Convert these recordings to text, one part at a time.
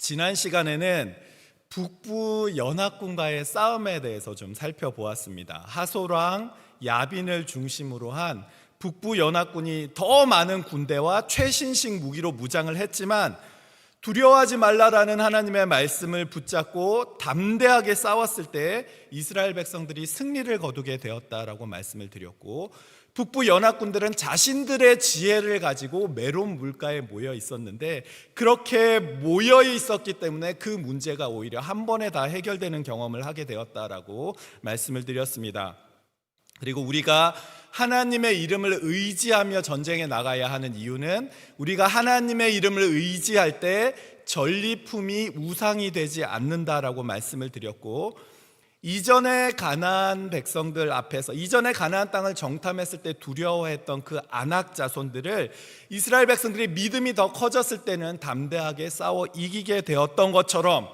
지난 시간에는 북부 연합군과의 싸움에 대해서 좀 살펴보았습니다. 하소랑 야빈을 중심으로 한 북부 연합군이 더 많은 군대와 최신식 무기로 무장을 했지만 두려워하지 말라라는 하나님의 말씀을 붙잡고 담대하게 싸웠을 때 이스라엘 백성들이 승리를 거두게 되었다라고 말씀을 드렸고, 북부 연합군들은 자신들의 지혜를 가지고 메론 물가에 모여 있었는데 그렇게 모여 있었기 때문에 그 문제가 오히려 한 번에 다 해결되는 경험을 하게 되었다라고 말씀을 드렸습니다. 그리고 우리가 하나님의 이름을 의지하며 전쟁에 나가야 하는 이유는 우리가 하나님의 이름을 의지할 때 전리품이 우상이 되지 않는다라고 말씀을 드렸고, 이전에 가나안 백성들 앞에서 이전에 가나안 땅을 정탐했을 때 두려워했던 그 아낙 자손들을 이스라엘 백성들이 믿음이 더 커졌을 때는 담대하게 싸워 이기게 되었던 것처럼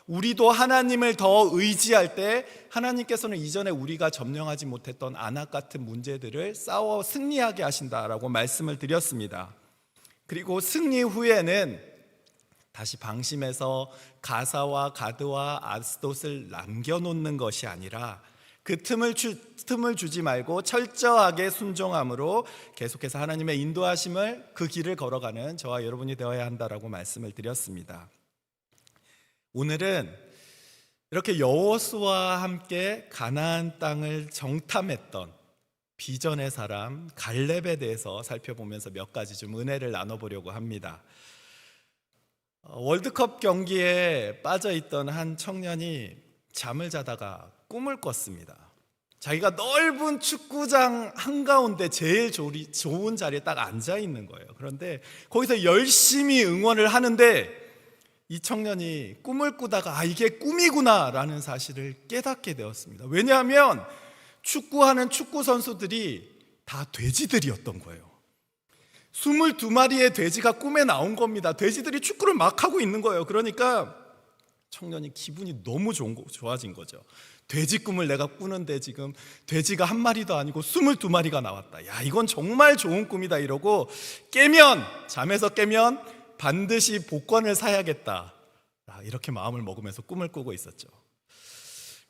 우리도 하나님을 더 의지할 때 하나님께서는 이전에 우리가 점령하지 못했던 아낙 같은 문제들을 싸워 승리하게 하신다라고 말씀을 드렸습니다. 그리고 승리 후에는 다시 방심해서 가사와 가드와 아스돗을 남겨놓는 것이 아니라 그 틈을 주지 말고 철저하게 순종함으로 계속해서 하나님의 인도하심을 그 길을 걸어가는 저와 여러분이 되어야 한다라고 말씀을 드렸습니다. 오늘은 이렇게 여호수아와 함께 가나안 땅을 정탐했던 비전의 사람 갈렙에 대해서 살펴보면서 몇 가지 좀 은혜를 나눠보려고 합니다. 월드컵 경기에 빠져있던 한 청년이 잠을 자다가 꿈을 꿨습니다. 자기가 넓은 축구장 한가운데 제일 좋은 자리에 딱 앉아있는 거예요. 그런데 거기서 열심히 응원을 하는데 이 청년이 꿈을 꾸다가 이게 꿈이구나 라는 사실을 깨닫게 되었습니다. 왜냐하면 축구하는 축구 선수들이 다 돼지들이었던 거예요. 22마리의 돼지가 꿈에 나온 겁니다. 돼지들이 축구를 막 하고 있는 거예요. 그러니까 청년이 기분이 너무 좋아진 거죠. 돼지 꿈을 내가 꾸는데 지금 돼지가 한 마리도 아니고 22마리가 나왔다. 야, 이건 정말 좋은 꿈이다 이러고 잠에서 깨면 반드시 복권을 사야겠다, 이렇게 마음을 먹으면서 꿈을 꾸고 있었죠.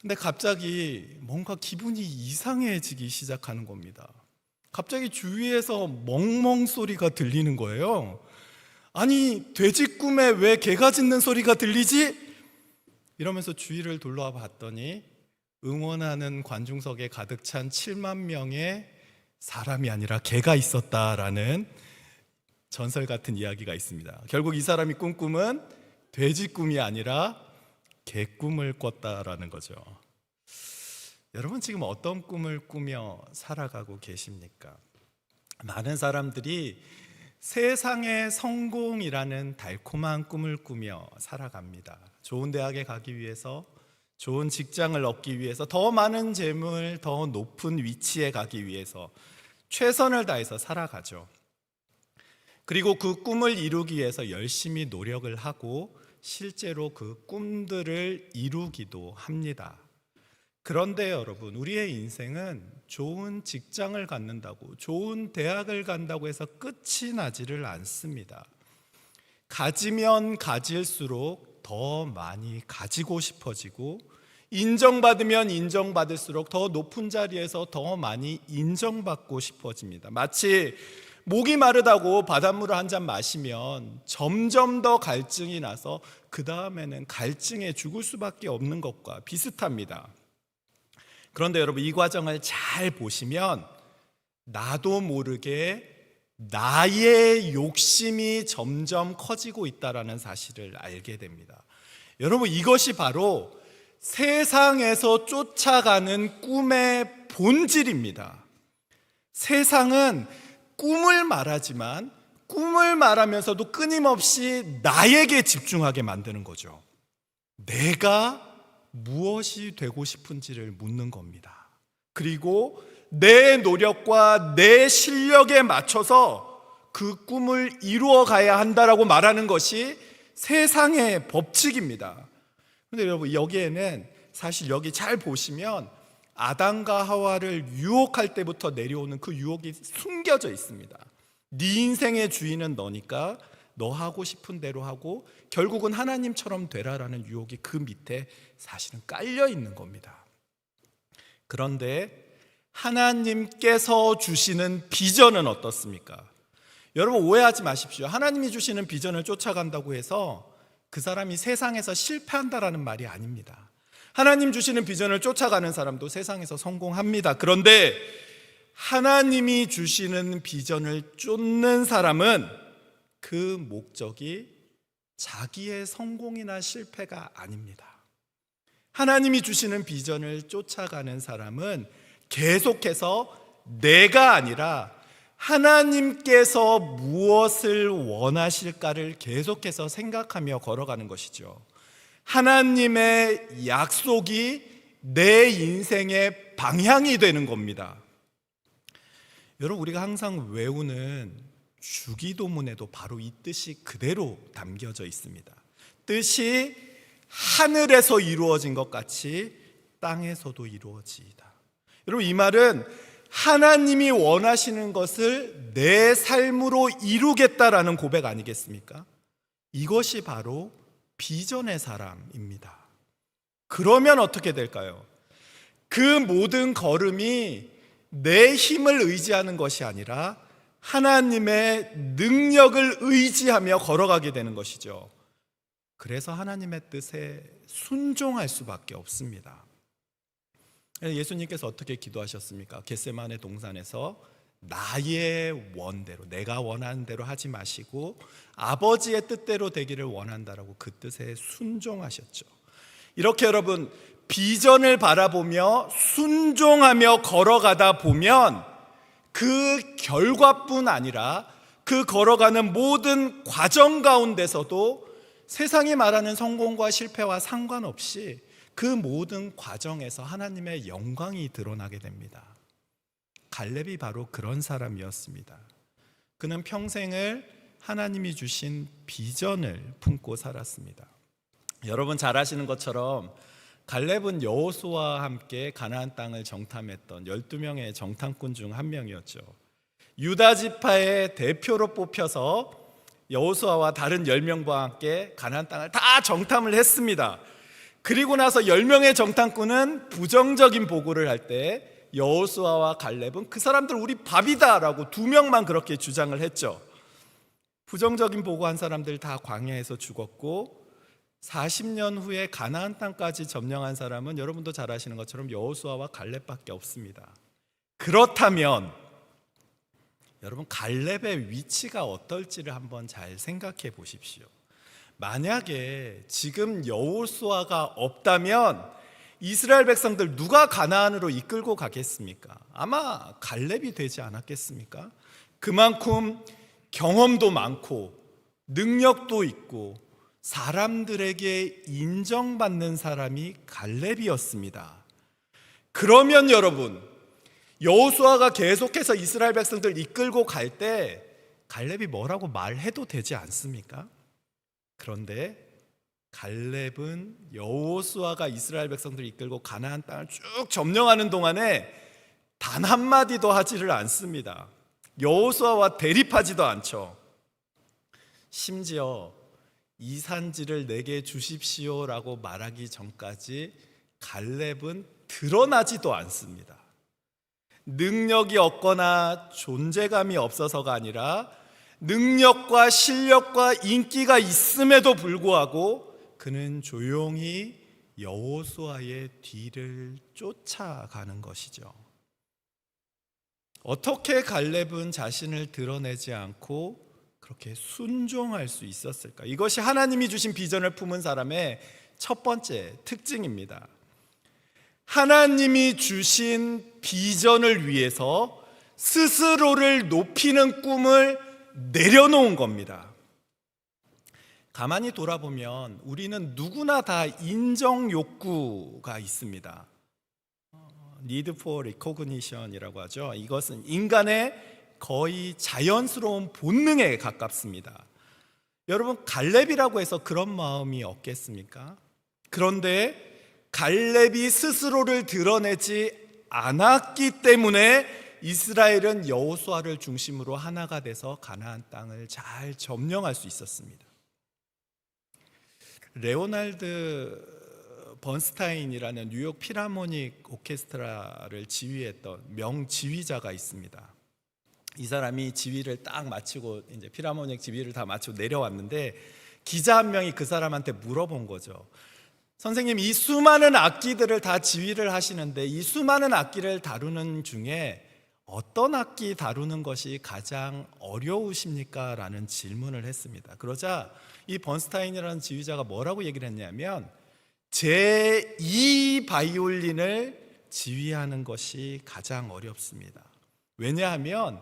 근데 갑자기 뭔가 기분이 이상해지기 시작하는 겁니다. 갑자기 주위에서 멍멍 소리가 들리는 거예요. 아니, 돼지 꿈에 왜 개가 짖는 소리가 들리지? 이러면서 주위를 둘러봐 봤더니 응원하는 관중석에 가득 찬 7만 명의 사람이 아니라 개가 있었다라는 전설 같은 이야기가 있습니다. 결국 이 사람이 꾼 꿈은 돼지 꿈이 아니라 개 꿈을 꿨다라는 거죠. 여러분 지금 어떤 꿈을 꾸며 살아가고 계십니까? 많은 사람들이 세상의 성공이라는 달콤한 꿈을 꾸며 살아갑니다. 좋은 대학에 가기 위해서, 좋은 직장을 얻기 위해서, 더 많은 재물, 더 높은 위치에 가기 위해서 최선을 다해서 살아가죠. 그리고 그 꿈을 이루기 위해서 열심히 노력을 하고 실제로 그 꿈들을 이루기도 합니다. 그런데 여러분, 우리의 인생은 좋은 직장을 갖는다고, 좋은 대학을 간다고 해서 끝이 나지를 않습니다. 가지면 가질수록 더 많이 가지고 싶어지고, 인정받으면 인정받을수록 더 높은 자리에서 더 많이 인정받고 싶어집니다. 마치 목이 마르다고 바닷물을 한 잔 마시면 점점 더 갈증이 나서 그 다음에는 갈증에 죽을 수밖에 없는 것과 비슷합니다. 그런데 여러분, 이 과정을 잘 보시면 나도 모르게 나의 욕심이 점점 커지고 있다는 사실을 알게 됩니다. 여러분, 이것이 바로 세상에서 쫓아가는 꿈의 본질입니다. 세상은 꿈을 말하지만 꿈을 말하면서도 끊임없이 나에게 집중하게 만드는 거죠. 내가 무엇이 되고 싶은지를 묻는 겁니다. 그리고 내 노력과 내 실력에 맞춰서 그 꿈을 이루어 가야 한다라고 말하는 것이 세상의 법칙입니다. 그런데 여러분, 여기에는 사실 여기 잘 보시면 아담과 하와를 유혹할 때부터 내려오는 그 유혹이 숨겨져 있습니다. 네 인생의 주인은 너니까 너 하고 싶은 대로 하고 결국은 하나님처럼 되라라는 유혹이 그 밑에 사실은 깔려 있는 겁니다. 그런데 하나님께서 주시는 비전은 어떻습니까? 여러분 오해하지 마십시오. 하나님이 주시는 비전을 쫓아간다고 해서 그 사람이 세상에서 실패한다라는 말이 아닙니다. 하나님 주시는 비전을 쫓아가는 사람도 세상에서 성공합니다. 그런데 하나님이 주시는 비전을 쫓는 사람은 그 목적이 자기의 성공이나 실패가 아닙니다. 하나님이 주시는 비전을 쫓아가는 사람은 계속해서 내가 아니라 하나님께서 무엇을 원하실까를 계속해서 생각하며 걸어가는 것이죠. 하나님의 약속이 내 인생의 방향이 되는 겁니다. 여러분 우리가 항상 외우는 주기도문에도 바로 이 뜻이 그대로 담겨져 있습니다. 뜻이 하늘에서 이루어진 것 같이 땅에서도 이루어지이다. 여러분 이 말은 하나님이 원하시는 것을 내 삶으로 이루겠다라는 고백 아니겠습니까? 이것이 바로 비전의 사람입니다. 그러면 어떻게 될까요? 그 모든 걸음이 내 힘을 의지하는 것이 아니라 하나님의 능력을 의지하며 걸어가게 되는 것이죠. 그래서 하나님의 뜻에 순종할 수밖에 없습니다. 예수님께서 어떻게 기도하셨습니까? 겟세마네 동산에서 나의 원대로, 내가 원하는 대로 하지 마시고 아버지의 뜻대로 되기를 원한다라고 그 뜻에 순종하셨죠. 이렇게 여러분 비전을 바라보며 순종하며 걸어가다 보면 그 결과뿐 아니라 그 걸어가는 모든 과정 가운데서도 세상이 말하는 성공과 실패와 상관없이 그 모든 과정에서 하나님의 영광이 드러나게 됩니다. 갈렙이 바로 그런 사람이었습니다. 그는 평생을 하나님이 주신 비전을 품고 살았습니다. 여러분 잘 아시는 것처럼 갈렙은 여호수아와 함께 가나안 땅을 정탐했던 12명의 정탐꾼 중 한 명이었죠. 유다 지파의 대표로 뽑혀서 여호수아와 다른 10명과 함께 가나안 땅을 다 정탐을 했습니다. 그리고 나서 10명의 정탐꾼은 부정적인 보고를 할 때 여호수아와 갈렙은 그 사람들 우리 밥이다라고 2명만 그렇게 주장을 했죠. 부정적인 보고한 사람들 다 광야에서 죽었고 40년 후에 가나안 땅까지 점령한 사람은 여러분도 잘 아시는 것처럼 여호수아와 갈렙밖에 없습니다. 그렇다면 여러분 갈렙의 위치가 어떨지를 한번 잘 생각해 보십시오. 만약에 지금 여호수아가 없다면 이스라엘 백성들 누가 가나안으로 이끌고 가겠습니까? 아마 갈렙이 되지 않았겠습니까? 그만큼 경험도 많고 능력도 있고 사람들에게 인정받는 사람이 갈렙이었습니다. 그러면 여러분 여호수아가 계속해서 이스라엘 백성들 이끌고 갈 때 갈렙이 뭐라고 말해도 되지 않습니까? 그런데 갈렙은 여호수아가 이스라엘 백성들을 이끌고 가나안 땅을 쭉 점령하는 동안에 단 한마디도 하지를 않습니다. 여호수아와 대립하지도 않죠. 심지어 이 산지를 내게 주십시오라고 말하기 전까지 갈렙은 드러나지도 않습니다. 능력이 없거나 존재감이 없어서가 아니라 능력과 실력과 인기가 있음에도 불구하고 그는 조용히 여호수아의 뒤를 쫓아가는 것이죠. 어떻게 갈렙은 자신을 드러내지 않고 그렇게 순종할 수 있었을까? 이것이 하나님이 주신 비전을 품은 사람의 첫 번째 특징입니다. 하나님이 주신 비전을 위해서 스스로를 높이는 꿈을 내려놓은 겁니다. 가만히 돌아보면 우리는 누구나 다 인정 욕구가 있습니다. Need for recognition이라고 하죠. 이것은 인간의 거의 자연스러운 본능에 가깝습니다. 여러분 갈렙이라고 해서 그런 마음이 없겠습니까? 그런데 갈렙이 스스로를 드러내지 않았기 때문에 이스라엘은 여호수아를 중심으로 하나가 돼서 가나안 땅을 잘 점령할 수 있었습니다. 레오날드 번스타인이라는 뉴욕 필하모닉 오케스트라를 지휘했던 명지휘자가 있습니다. 이 사람이 지휘를 딱 마치고 이제 필하모닉 지휘를 다 마치고 내려왔는데 기자 한 명이 그 사람한테 물어본 거죠. 선생님, 이 수많은 악기들을 다 지휘를 하시는데 이 수많은 악기를 다루는 중에 어떤 악기 다루는 것이 가장 어려우십니까? 라는 질문을 했습니다. 그러자 이 번스타인이라는 지휘자가 뭐라고 얘기를 했냐면 제2 바이올린을 지휘하는 것이 가장 어렵습니다. 왜냐하면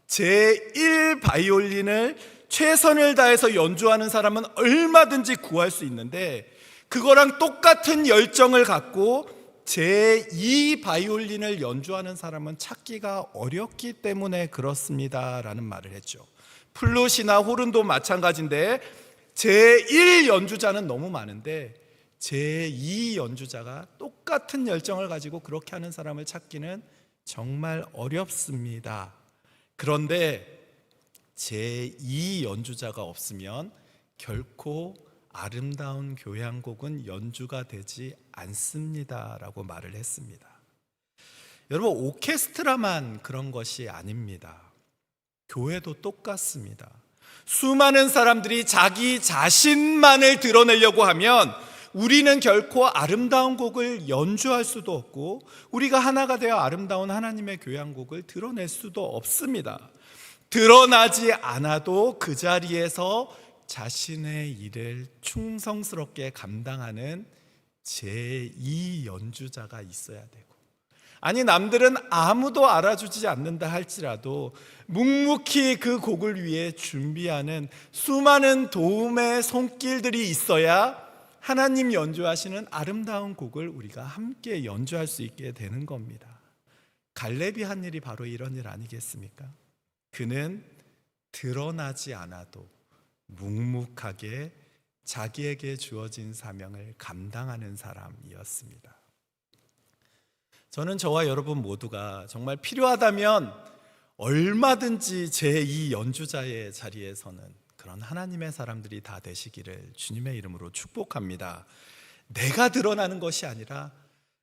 제1 바이올린을 최선을 다해서 연주하는 사람은 얼마든지 구할 수 있는데 그거랑 똑같은 열정을 갖고 제2 바이올린을 연주하는 사람은 찾기가 어렵기 때문에 그렇습니다 라는 말을 했죠. 플룻이나 호른도 마찬가지인데 제1 연주자는 너무 많은데 제2 연주자가 똑같은 열정을 가지고 그렇게 하는 사람을 찾기는 정말 어렵습니다. 그런데 제2 연주자가 없으면 결코 아름다운 교향곡은 연주가 되지 않습니다 라고 말을 했습니다. 여러분, 오케스트라만 그런 것이 아닙니다. 교회도 똑같습니다. 수많은 사람들이 자기 자신만을 드러내려고 하면 우리는 결코 아름다운 곡을 연주할 수도 없고 우리가 하나가 되어 아름다운 하나님의 교향곡을 드러낼 수도 없습니다. 드러나지 않아도 그 자리에서 자신의 일을 충성스럽게 감당하는 제2 연주자가 있어야 되고, 아니 남들은 아무도 알아주지 않는다 할지라도 묵묵히 그 곡을 위해 준비하는 수많은 도움의 손길들이 있어야 하나님 연주하시는 아름다운 곡을 우리가 함께 연주할 수 있게 되는 겁니다. 갈렙이 한 일이 바로 이런 일 아니겠습니까? 그는 드러나지 않아도 묵묵하게 자기에게 주어진 사명을 감당하는 사람이었습니다. 저는 저와 여러분 모두가 정말 필요하다면 얼마든지 제2 연주자의 자리에 서는 그런 하나님의 사람들이 다 되시기를 주님의 이름으로 축복합니다. 내가 드러나는 것이 아니라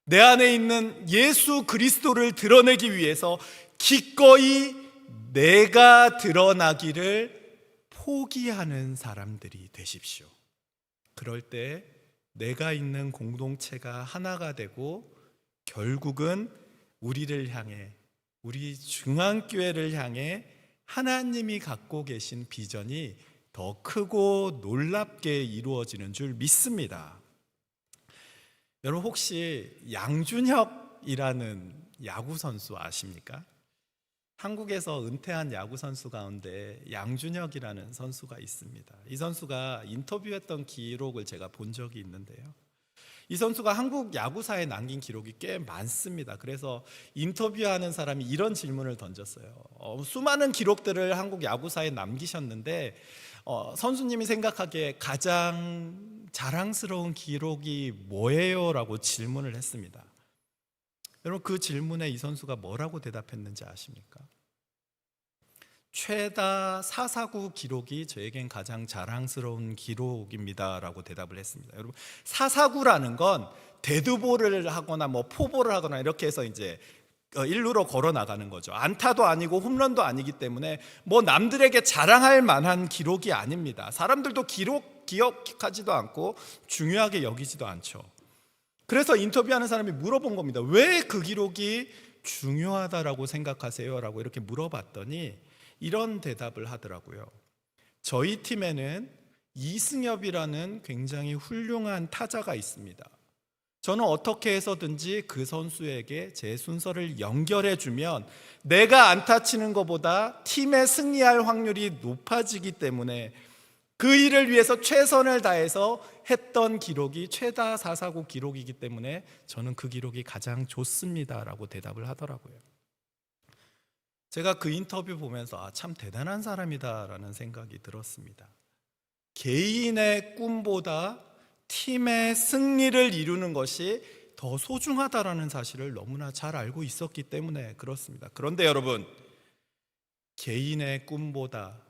내 안에 있는 예수 그리스도를 드러내기 위해서 기꺼이 내가 드러나기를 포기하는 사람들이 되십시오. 그럴 때 내가 있는 공동체가 하나가 되고 결국은 우리를 향해, 우리 중앙교회를 향해 하나님이 갖고 계신 비전이 더 크고 놀랍게 이루어지는 줄 믿습니다. 여러분, 혹시 양준혁이라는 야구 선수 아십니까? 한국에서 은퇴한 야구 선수 가운데 양준혁이라는 선수가 있습니다. 이 선수가 인터뷰했던 기록을 제가 본 적이 있는데요. 이 선수가 한국 야구사에 남긴 기록이 꽤 많습니다. 그래서 인터뷰하는 사람이 이런 질문을 던졌어요. 수많은 기록들을 한국 야구사에 남기셨는데 선수님이 생각하기에 가장 자랑스러운 기록이 뭐예요? 라고 질문을 했습니다. 여러분, 그 질문에 이 선수가 뭐라고 대답했는지 아십니까? 최다 4사구 기록이 저에겐 가장 자랑스러운 기록입니다 라고 대답을 했습니다. 여러분, 4사구라는 건 데드볼을 하거나 뭐 포볼을 하거나 이렇게 해서 이제 일루로 걸어 나가는 거죠. 안타도 아니고 홈런도 아니기 때문에 뭐 남들에게 자랑할 만한 기록이 아닙니다. 사람들도 기억하지도 않고 중요하게 여기지도 않죠. 그래서 인터뷰하는 사람이 물어본 겁니다. 왜 그 기록이 중요하다라고 생각하세요? 라고 이렇게 물어봤더니 이런 대답을 하더라고요. 저희 팀에는 이승엽이라는 굉장히 훌륭한 타자가 있습니다. 저는 어떻게 해서든지 그 선수에게 제 순서를 연결해 주면 내가 안타 치는 것보다 팀의 승리할 확률이 높아지기 때문에 그 일을 위해서 최선을 다해서 했던 기록이 최다 4사구 기록이기 때문에 저는 그 기록이 가장 좋습니다 라고 대답을 하더라고요. 제가 그 인터뷰 보면서 참 대단한 사람이다 라는 생각이 들었습니다. 개인의 꿈보다 팀의 승리를 이루는 것이 더 소중하다라는 사실을 너무나 잘 알고 있었기 때문에 그렇습니다. 그런데 여러분, 개인의 꿈보다,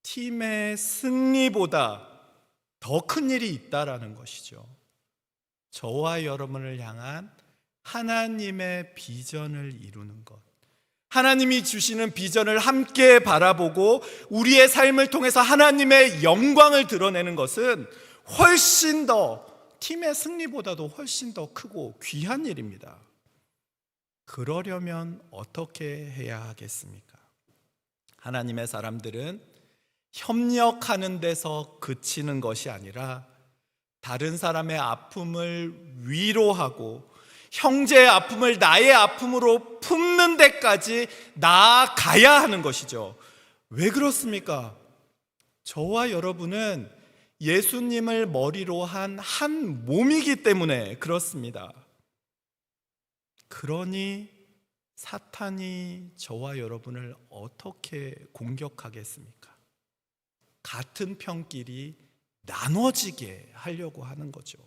팀의 승리보다 더 큰 일이 있다라는 것이죠. 저와 여러분을 향한 하나님의 비전을 이루는 것, 하나님이 주시는 비전을 함께 바라보고 우리의 삶을 통해서 하나님의 영광을 드러내는 것은 훨씬 더, 팀의 승리보다도 훨씬 더 크고 귀한 일입니다. 그러려면 어떻게 해야 하겠습니까? 하나님의 사람들은 협력하는 데서 그치는 것이 아니라 다른 사람의 아픔을 위로하고 형제의 아픔을 나의 아픔으로 품는 데까지 나아가야 하는 것이죠. 왜 그렇습니까? 저와 여러분은 예수님을 머리로 한 몸이기 때문에 그렇습니다. 그러니 사탄이 저와 여러분을 어떻게 공격하겠습니까? 같은 편끼리 나눠지게 하려고 하는 거죠.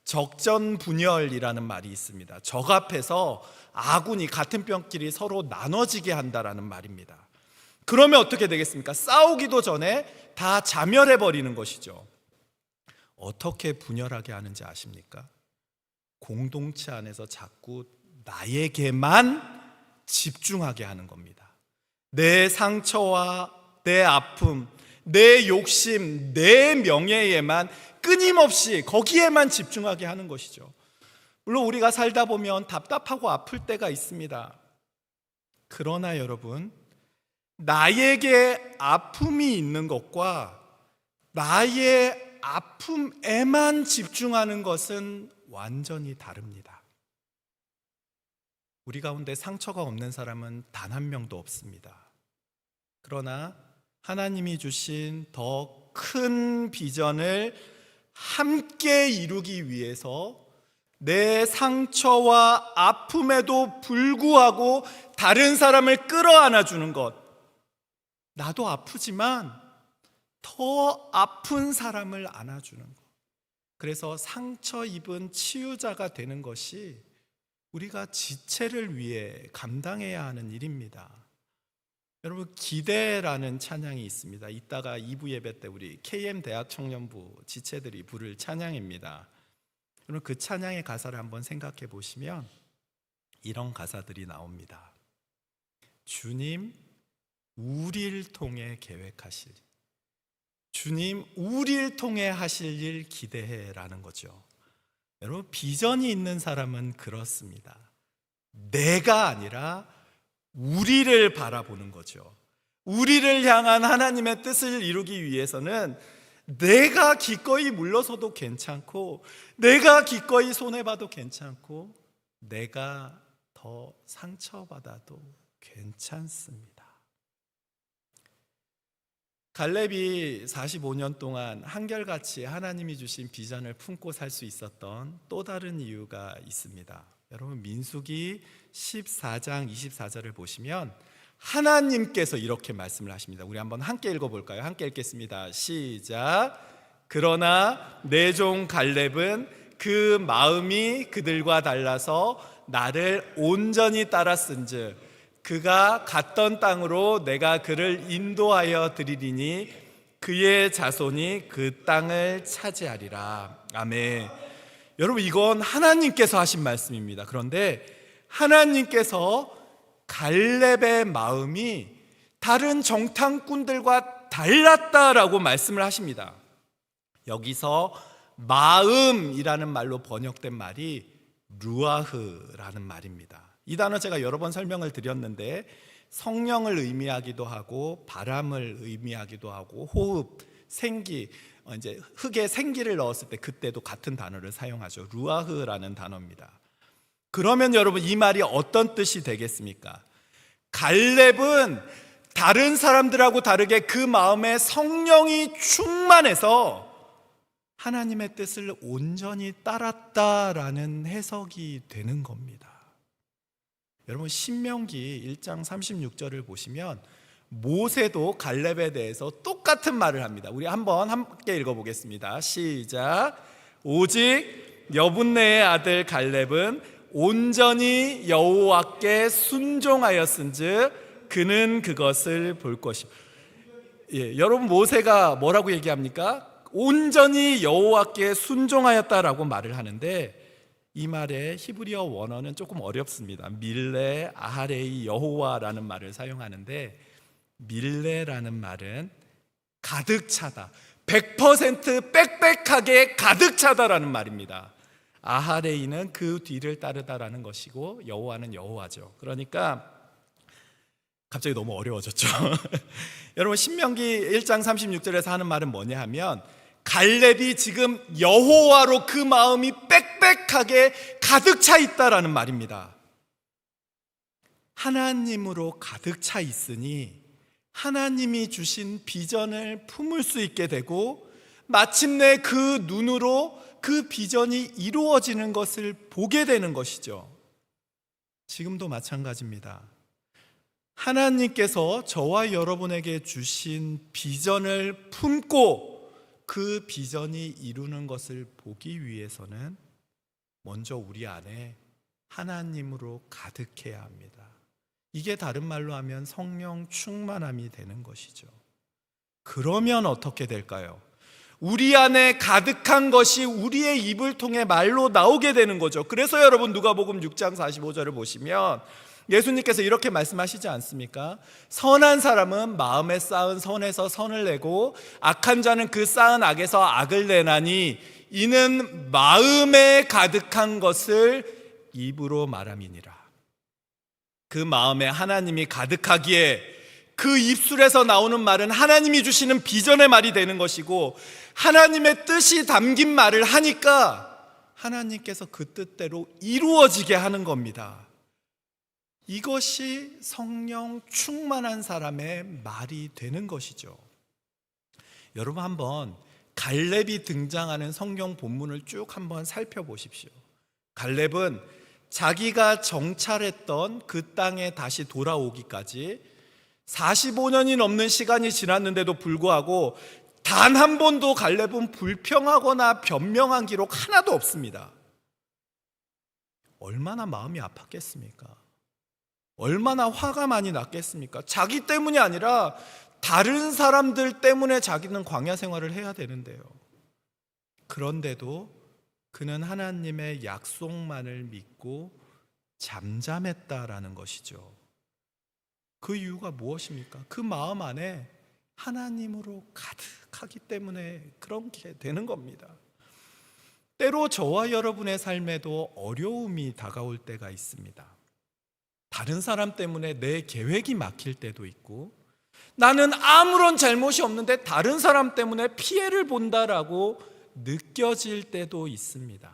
적전분열이라는 말이 있습니다. 적 앞에서 아군이 같은 편끼리 서로 나눠지게 한다라는 말입니다. 그러면 어떻게 되겠습니까? 싸우기도 전에 다 자멸해 버리는 것이죠. 어떻게 분열하게 하는지 아십니까? 공동체 안에서 자꾸 나에게만 집중하게 하는 겁니다. 내 상처와 내 아픔, 내 욕심, 내 명예에만 끊임없이 거기에만 집중하게 하는 것이죠. 물론 우리가 살다 보면 답답하고 아플 때가 있습니다. 그러나 여러분, 나에게 아픔이 있는 것과 나의 아픔에만 집중하는 것은 완전히 다릅니다. 우리 가운데 상처가 없는 사람은 단 한 명도 없습니다. 그러나 하나님이 주신 더 큰 비전을 함께 이루기 위해서 내 상처와 아픔에도 불구하고 다른 사람을 끌어안아 주는 것, 나도 아프지만 더 아픈 사람을 안아주는 것, 그래서 상처 입은 치유자가 되는 것이 우리가 지체를 위해 감당해야 하는 일입니다. 여러분, 기대라는 찬양이 있습니다. 이따가 2부 예배 때 우리 KM 대학 청년부 지체들이 부를 찬양입니다. 여러분, 그 찬양의 가사를 한번 생각해 보시면 이런 가사들이 나옵니다. 주님, 우리를 통해 계획하실, 주님, 우리를 통해 하실 일 기대해라는 거죠. 여러분, 비전이 있는 사람은 그렇습니다. 내가 아니라 우리를 바라보는 거죠. 우리를 향한 하나님의 뜻을 이루기 위해서는 내가 기꺼이 물러서도 괜찮고, 내가 기꺼이 손해봐도 괜찮고, 내가 더 상처받아도 괜찮습니다. 갈렙이 45년 동안 한결같이 하나님이 주신 비전을 품고 살 수 있었던 또 다른 이유가 있습니다. 여러분, 민수기 14장 24절을 보시면 하나님께서 이렇게 말씀을 하십니다. 우리 한번 함께 읽어볼까요? 함께 읽겠습니다. 시작. 그러나 내 종 갈렙은 그 마음이 그들과 달라서 나를 온전히 따랐은즉 그가 갔던 땅으로 내가 그를 인도하여 드리리니 그의 자손이 그 땅을 차지하리라. 아멘. 여러분, 이건 하나님께서 하신 말씀입니다. 그런데 하나님께서 갈렙의 마음이 다른 정탐꾼들과 달랐다라고 말씀을 하십니다. 여기서 마음이라는 말로 번역된 말이 루아흐라는 말입니다. 이 단어 제가 여러 번 설명을 드렸는데 성령을 의미하기도 하고 바람을 의미하기도 하고 호흡, 생기, 이제 흙에 생기를 넣었을 때 그때도 같은 단어를 사용하죠. 루아흐라는 단어입니다. 그러면 여러분, 이 말이 어떤 뜻이 되겠습니까? 갈렙은 다른 사람들하고 다르게 그 마음에 성령이 충만해서 하나님의 뜻을 온전히 따랐다라는 해석이 되는 겁니다. 여러분, 신명기 1장 36절을 보시면 모세도 갈렙에 대해서 똑같은 말을 합니다. 우리 한번 함께 읽어보겠습니다. 시작. 오직 여분네의 아들 갈렙은 온전히 여호와께 순종하였은즉 그는 그것을 볼 것이다. 여러분, 모세가 뭐라고 얘기합니까? 온전히 여호와께 순종하였다라고 말을 하는데, 이 말의 히브리어 원어는 조금 어렵습니다. 밀레 아하레이 여호와라는 말을 사용하는데, 밀레라는 말은 가득 차다, 100% 빽빽하게 가득 차다라는 말입니다. 아하레이는 그 뒤를 따르다라는 것이고, 여호와는 여호와죠. 그러니까 갑자기 너무 어려워졌죠. 여러분, 신명기 1장 36절에서 하는 말은 뭐냐 하면, 갈렙이 지금 여호와로 그 마음이 빽빽하게 가득 차 있다라는 말입니다. 하나님으로 가득 차 있으니 하나님이 주신 비전을 품을 수 있게 되고, 마침내 그 눈으로 그 비전이 이루어지는 것을 보게 되는 것이죠. 지금도 마찬가지입니다. 하나님께서 저와 여러분에게 주신 비전을 품고 그 비전이 이루는 것을 보기 위해서는 먼저 우리 안에 하나님으로 가득해야 합니다. 이게 다른 말로 하면 성령 충만함이 되는 것이죠. 그러면 어떻게 될까요? 우리 안에 가득한 것이 우리의 입을 통해 말로 나오게 되는 거죠. 그래서 여러분, 누가복음 6장 45절을 보시면 예수님께서 이렇게 말씀하시지 않습니까? 선한 사람은 마음에 쌓은 선에서 선을 내고 악한 자는 그 쌓은 악에서 악을 내나니 이는 마음에 가득한 것을 입으로 말함이니라. 그 마음에 하나님이 가득하기에 그 입술에서 나오는 말은 하나님이 주시는 비전의 말이 되는 것이고, 하나님의 뜻이 담긴 말을 하니까 하나님께서 그 뜻대로 이루어지게 하는 겁니다. 이것이 성령 충만한 사람의 말이 되는 것이죠. 여러분, 한번 갈렙이 등장하는 성경 본문을 쭉 한번 살펴보십시오. 갈렙은 자기가 정찰했던 그 땅에 다시 돌아오기까지 45년이 넘는 시간이 지났는데도 불구하고 단 한 번도 갈렙은 불평하거나 변명한 기록 하나도 없습니다. 얼마나 마음이 아팠겠습니까? 얼마나 화가 많이 났겠습니까? 자기 때문이 아니라 다른 사람들 때문에 자기는 광야 생활을 해야 되는데요. 그런데도 그는 하나님의 약속만을 믿고 잠잠했다라는 것이죠. 그 이유가 무엇입니까? 그 마음 안에 하나님으로 가득하기 때문에 그렇게 되는 겁니다. 때로 저와 여러분의 삶에도 어려움이 다가올 때가 있습니다. 다른 사람 때문에 내 계획이 막힐 때도 있고, 나는 아무런 잘못이 없는데 다른 사람 때문에 피해를 본다라고 느껴질 때도 있습니다.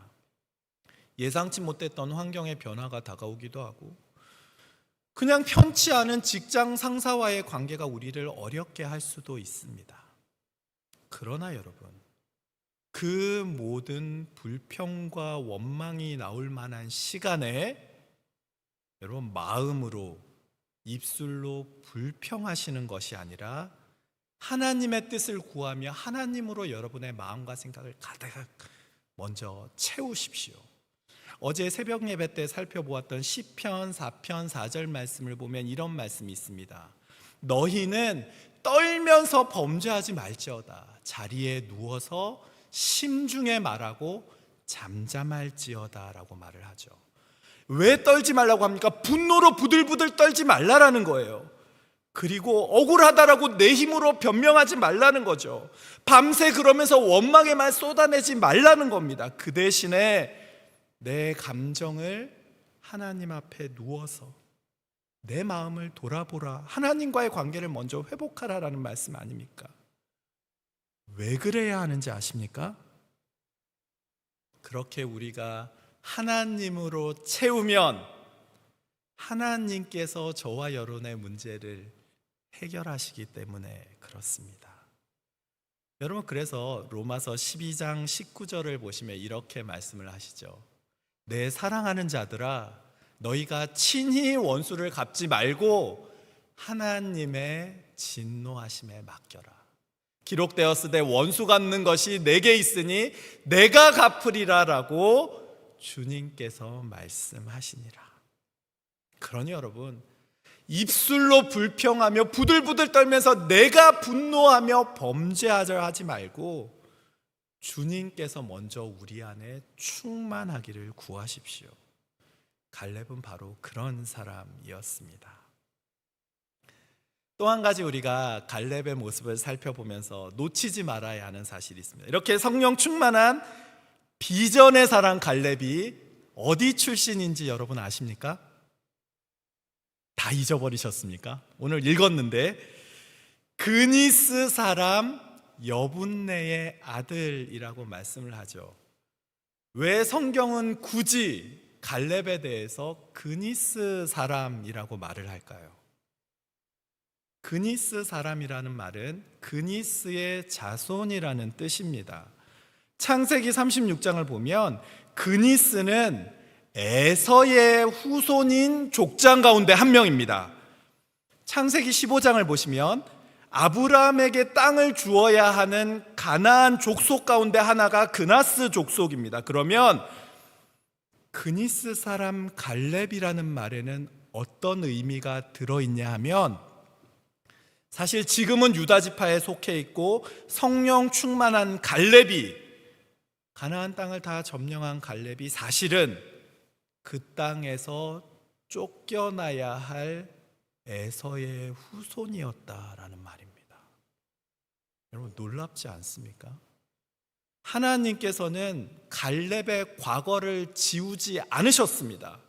예상치 못했던 환경의 변화가 다가오기도 하고, 그냥 편치 않은 직장 상사와의 관계가 우리를 어렵게 할 수도 있습니다. 그러나 여러분, 그 모든 불평과 원망이 나올 만한 시간에 여러분, 마음으로, 입술로 불평하시는 것이 아니라 하나님의 뜻을 구하며 하나님으로 여러분의 마음과 생각을 가득 먼저 채우십시오. 어제 새벽 예배 때 살펴보았던 시편 4편 4절 말씀을 보면 이런 말씀이 있습니다. 너희는 떨면서 범죄하지 말지어다. 자리에 누워서 심중에 말하고 잠잠할지어다 라고 말을 하죠. 왜 떨지 말라고 합니까? 분노로 부들부들 떨지 말라라는 거예요. 그리고 억울하다라고 내 힘으로 변명하지 말라는 거죠. 밤새 그러면서 원망의 말 쏟아내지 말라는 겁니다. 그 대신에 내 감정을 하나님 앞에 누워서 내 마음을 돌아보라, 하나님과의 관계를 먼저 회복하라라는 말씀 아닙니까? 왜 그래야 하는지 아십니까? 그렇게 우리가 하나님으로 채우면 하나님께서 저와 여러분의 문제를 해결하시기 때문에 그렇습니다. 여러분, 그래서 로마서 12장 19절을 보시면 이렇게 말씀을 하시죠. 내 사랑하는 자들아, 너희가 친히 원수를 갚지 말고 하나님의 진노하심에 맡겨라. 기록되었으되 원수 갚는 것이 내게 있으니 내가 갚으리라라고 주님께서 말씀하시니라. 그러니 여러분, 입술로 불평하며 부들부들 떨면서 내가 분노하며 범죄하자 하지 말고 주님께서 먼저 우리 안에 충만하기를 구하십시오. 갈렙은 바로 그런 사람이었습니다. 또 한 가지 우리가 갈렙의 모습을 살펴보면서 놓치지 말아야 하는 사실이 있습니다. 이렇게 성령 충만한 비전의 사람 갈렙이 어디 출신인지 여러분 아십니까? 다 잊어버리셨습니까? 오늘 읽었는데 그니스 사람 여분네의 아들이라고 말씀을 하죠. 왜 성경은 굳이 갈렙에 대해서 그니스 사람이라고 말을 할까요? 그니스 사람이라는 말은 그니스의 자손이라는 뜻입니다. 창세기 36장을 보면 그니스는 에서의 후손인 족장 가운데 한 명입니다. 창세기 15장을 보시면 아브라함에게 땅을 주어야 하는 가나안 족속 가운데 하나가 그나스 족속입니다. 그러면 그니스 사람 갈렙이라는 말에는 어떤 의미가 들어있냐 하면, 사실 지금은 유다 지파에 속해 있고 성령 충만한 갈렙이, 가나안 땅을 다 점령한 갈렙이 사실은 그 땅에서 쫓겨나야 할 에서의 후손이었다라는 말입니다. 여러분 놀랍지 않습니까? 하나님께서는 갈렙의 과거를 지우지 않으셨습니다.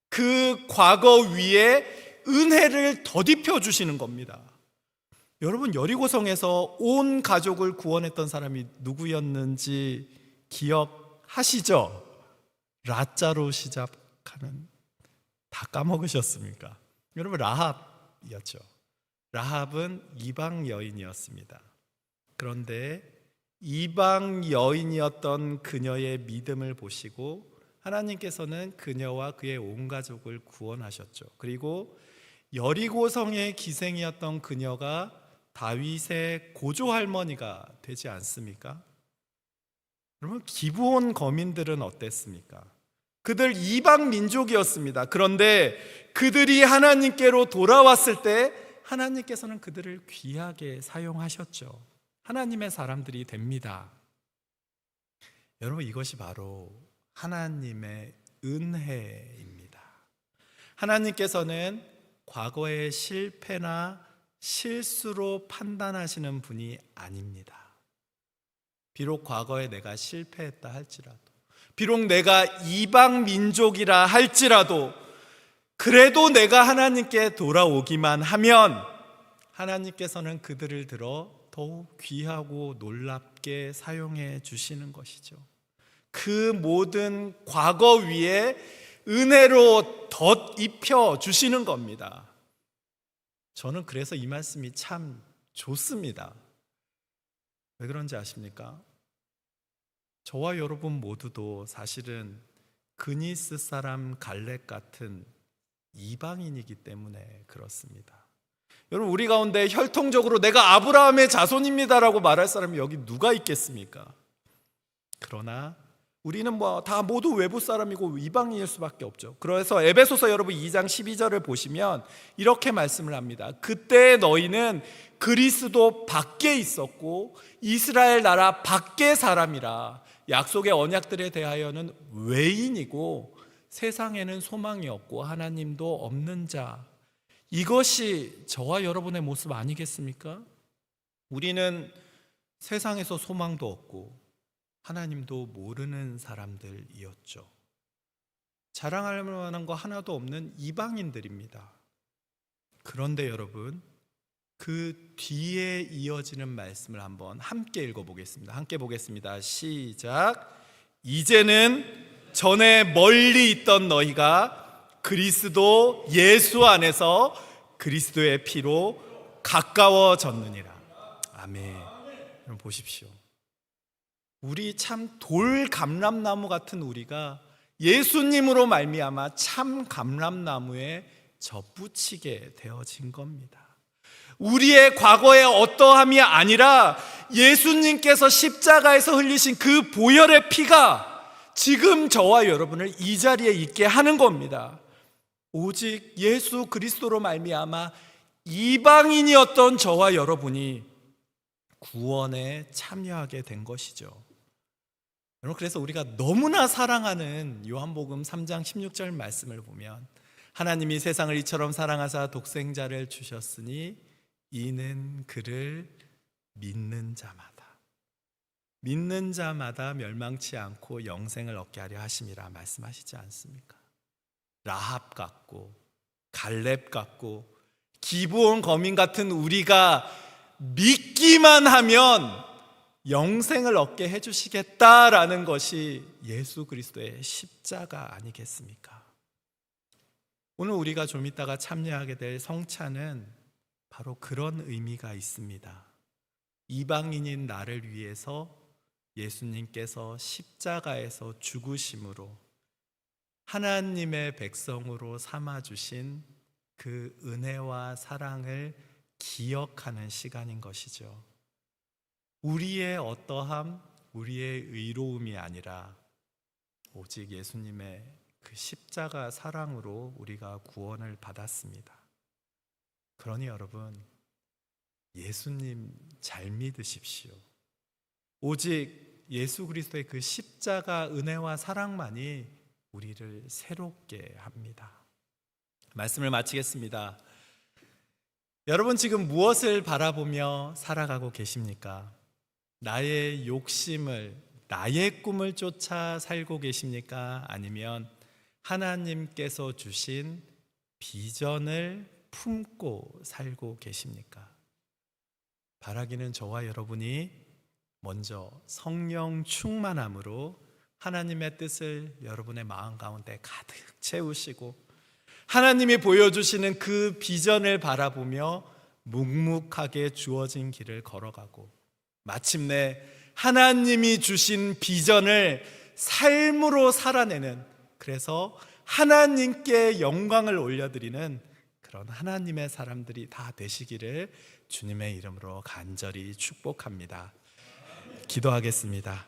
그 과거 위에 은혜를 덧입혀 주시는 겁니다. 여러분 여리고성에서 온 가족을 구원했던 사람이 누구였는지 기억하시죠? 라자로 시작하는, 다 까먹으셨습니까? 여러분 라합이었죠. 라합은 이방 여인이었습니다. 그런데 이방 여인이었던 그녀의 믿음을 보시고 하나님께서는 그녀와 그의 온 가족을 구원하셨죠. 그리고 여리고성의 기생이었던 그녀가 다윗의 고조 할머니가 되지 않습니까? 여러분 기브온 거민들은 어땠습니까? 그들 이방 민족이었습니다. 그런데 그들이 하나님께로 돌아왔을 때 하나님께서는 그들을 귀하게 사용하셨죠. 하나님의 사람들이 됩니다. 여러분 이것이 바로 하나님의 은혜입니다. 하나님께서는 과거의 실패나 실수로 판단하시는 분이 아닙니다. 비록 과거에 내가 실패했다 할지라도, 비록 내가 이방 민족이라 할지라도, 그래도 내가 하나님께 돌아오기만 하면 하나님께서는 그들을 들어 더욱 귀하고 놀랍게 사용해 주시는 것이죠. 그 모든 과거 위에 은혜로 덧입혀 주시는 겁니다. 저는 그래서 이 말씀이 참 좋습니다. 왜 그런지 아십니까? 저와 여러분 모두도 사실은 그니스 사람 갈렙 같은 이방인이기 때문에 그렇습니다. 여러분 우리 가운데 혈통적으로 내가 아브라함의 자손입니다라고 말할 사람이 여기 누가 있겠습니까? 그러나 우리는 다 모두 외부 사람이고 이방인일 수밖에 없죠. 그래서 에베소서 여러분 2장 12절을 보시면 이렇게 말씀을 합니다. 그때 너희는 그리스도 밖에 있었고 이스라엘 나라 밖의 사람이라. 약속의 언약들에 대하여는 외인이고 세상에는 소망이 없고 하나님도 없는 자. 이것이 저와 여러분의 모습 아니겠습니까? 우리는 세상에서 소망도 없고 하나님도 모르는 사람들이었죠. 자랑할 만한 거 하나도 없는 이방인들입니다. 그런데 여러분 그 뒤에 이어지는 말씀을 한번 함께 읽어보겠습니다. 함께 보겠습니다. 시작. 이제는 전에 멀리 있던 너희가 그리스도 예수 안에서 그리스도의 피로 가까워졌느니라. 아멘. 여러분 보십시오. 우리 참 돌 감람나무 같은 우리가 예수님으로 말미암아 참 감람나무에 접붙이게 되어진 겁니다. 우리의 과거의 어떠함이 아니라 예수님께서 십자가에서 흘리신 그 보혈의 피가 지금 저와 여러분을 이 자리에 있게 하는 겁니다. 오직 예수 그리스도로 말미암아 이방인이었던 저와 여러분이 구원에 참여하게 된 것이죠. 여러분, 그래서 우리가 너무나 사랑하는 요한복음 3장 16절 말씀을 보면 하나님이 세상을 이처럼 사랑하사 독생자를 주셨으니 이는 그를 믿는 자마다 멸망치 않고 영생을 얻게 하려 하심이라 말씀하시지 않습니까? 라합 같고 갈렙 같고 기브온 거민 같은 우리가 믿기만 하면 영생을 얻게 해주시겠다라는 것이 예수 그리스도의 십자가 아니겠습니까? 오늘 우리가 좀 이따가 참여하게 될 성찬은 바로 그런 의미가 있습니다. 이방인인 나를 위해서 예수님께서 십자가에서 죽으심으로 하나님의 백성으로 삼아주신 그 은혜와 사랑을 기억하는 시간인 것이죠. 우리의 어떠함, 우리의 의로움이 아니라 오직 예수님의 그 십자가 사랑으로 우리가 구원을 받았습니다. 그러니 여러분, 예수님 잘 믿으십시오. 오직 예수 그리스도의 그 십자가 은혜와 사랑만이 우리를 새롭게 합니다. 말씀을 마치겠습니다. 여러분, 지금 무엇을 바라보며 살아가고 계십니까? 나의 욕심을, 나의 꿈을 쫓아 살고 계십니까? 아니면 하나님께서 주신 비전을 품고 살고 계십니까? 바라기는 저와 여러분이 먼저 성령 충만함으로 하나님의 뜻을 여러분의 마음 가운데 가득 채우시고 하나님이 보여주시는 그 비전을 바라보며 묵묵하게 주어진 길을 걸어가고 마침내 하나님이 주신 비전을 삶으로 살아내는, 그래서 하나님께 영광을 올려드리는 그런 하나님의 사람들이 다 되시기를 주님의 이름으로 간절히 축복합니다. 기도하겠습니다.